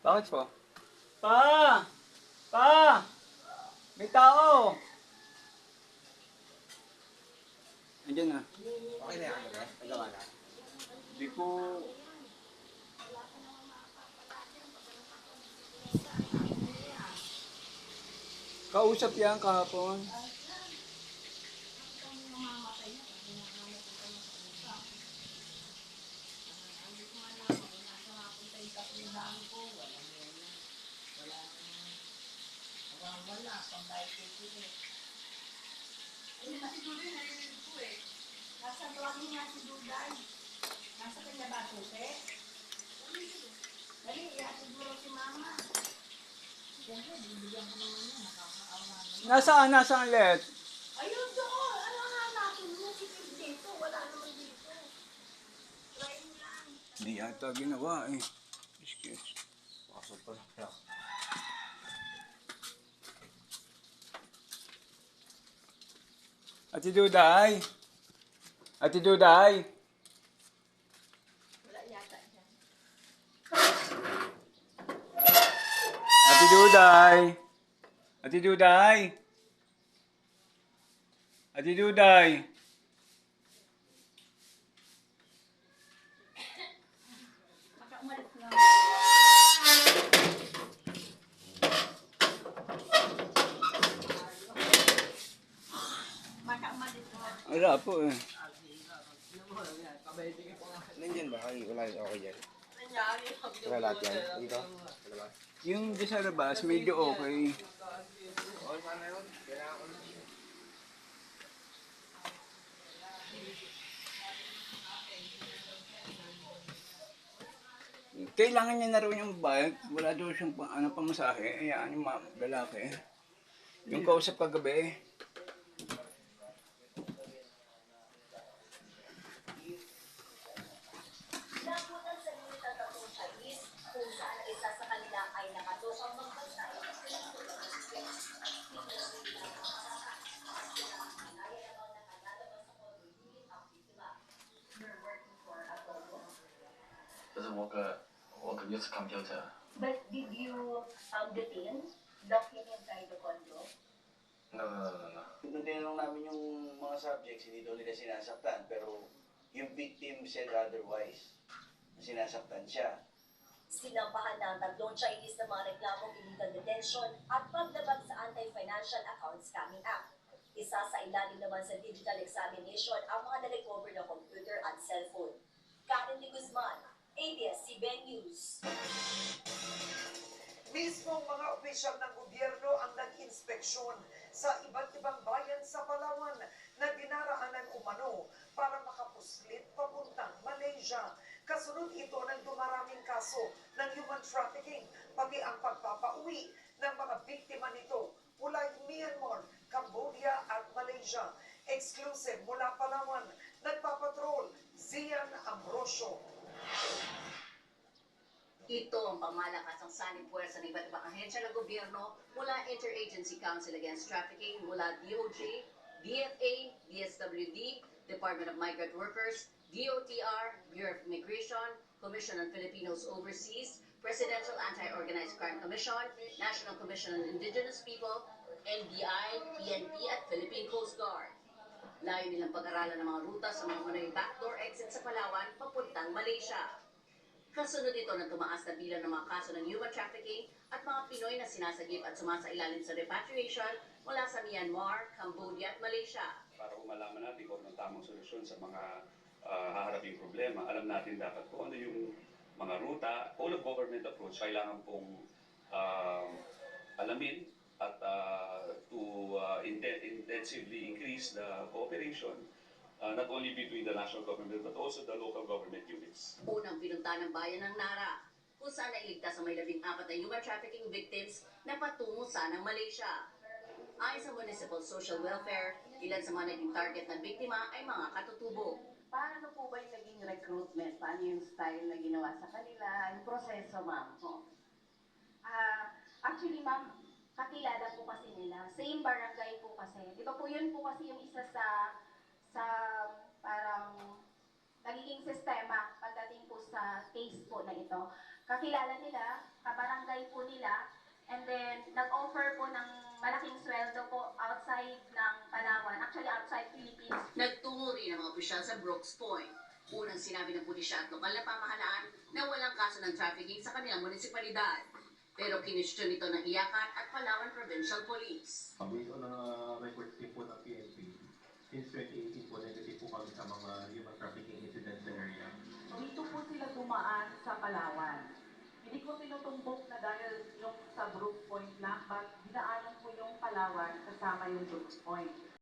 Bakit po? Pa! Pa! May tao! Andiyan na. Okay na yan, nagawa na. Hindi ko... Kausap yan kahapon. Kasi Duday, narinig ko eh. Nasa tawagin nga si Duday. Nasa kanya ba, Tute? Dali, ihatid mo lang si Mama. Siyempre, bibigyan ko naman yun. Nakakaawa naman. Nasaan let? Ayun doon! Ano nga natin mo? Si Pig dito. Wala naman dito. Try mo lang. Hindi yata ginawa eh. Excuse. Pasok pa lang. Ate Duday! Ate Duday! Wala yata dyan. Ate Duday! Ate Duday! Ate Duday! Baka umalis na. Baka umalis na. Wala po eh. Nandiyan ba? Ay, wala yun. Okay yan. Wala lahat yan. Dito? Wala. Yung di sa labas, medyo okay. Okay, sana yun. Kailangan ko na. Kailangan niya na raw yung bike. Wala daw siyang pamasahe. Ayan yung lalaki. Yung kausap kagabi. Nabutan sa unit ng tatlong Chinese kung saan isa sa kanila ay nakatokang magbantay at use computer. But did you detain him inside the condo? No. Tinanong namin yung mga subjects, hindi daw nila sinasaktan. Pero yung victim said otherwise. Sinasaktan siya. Sinampahan ng tatlong Chinese na mga reklamong illegal detention at paglabag sa Anti-Financial Account Scamming Act. Isa sa ilalim naman sa digital examination ang mga na-recover na computer at cellphone. Karen de Guzman, ABS-CBN News. Mismong mga opisyal ng gobyerno ang nag-inspeksyon sa iba't ibang bayan sa Palawan na dinaraanan umano para makapuslit papuntang Malaysia. Kasunod ito ng dumaraming kaso ng human trafficking, pati ang pagpapauwi ng mga biktima nito mula Myanmar, Cambodia at Malaysia. Exclusive mula Palawan, nagpapatrol, Zian Ambrosio. Ito ang pangmalakasang sanib puwersa ng iba't ibang ahensya ng gobyerno mula Interagency Council Against Trafficking, mula DOJ, DFA, DSWD, Department of Migrant Workers, DOTR, Bureau of Immigration, Commission on Filipinos Overseas, Presidential Anti-Organized Crime Commission, National Commission on Indigenous People, NBI, PNP at Philippine Coast Guard. Layo nilang pag-aralan ng mga ruta sa mga unang backdoor exit sa Palawan papuntang Malaysia. Kasunod ito na tumaas na bilang ng mga kaso ng human trafficking at mga Pinoy na sinasagip at sumasailalim sa repatriation mula sa Myanmar, Cambodia at Malaysia. Para kung malaman natin kung anong tamang solusyon sa mga haharaping problema, alam natin dapat kung ano yung mga ruta, whole of government approach, kailangan pong alamin at to intensively increase the cooperation not only between the national government but also the local government units. Unang pinunta ng bayan ng Nara, kung saan nailigtas ang may 14 na human trafficking victims na patungo sanang Malaysia. Ayon sa Municipal Social Welfare, ilan sa mga naging target ng biktima ay mga katutubo. Paano po ba yung naging recruitment? Paano yung style na ginawa sa kanila? Yung proseso, ma'am? Actually, ma'am, kakilala po kasi nila. Same barangay po kasi. Di ba po yun po kasi yung isa sa parang nagiging sistema pagdating po sa case po na ito. Kakilala nila, kabarangay po nila. And then, nag-offer po ng malaking sweldo po outside ng Palawan, actually outside Philippines. Nagtungo rin ang mga opisyal sa Brooks Point. Unang sinabi ng pulisya at lokal na pamahalaan na walang kaso ng trafficking sa kanilang munisipalidad. Pero kinestyon ito ng Iyakan at Palawan Provincial Police. Based on records din po ng PNP, since 2018 po, negative po kami sa mga human trafficking incidents sa area. Dito po sila dumaan sa Palawan. Hindi ko tinutumbok na dahil yung sa Brooks Point lang, but dinaanan po yung Palawan kasama yung Brooks Point.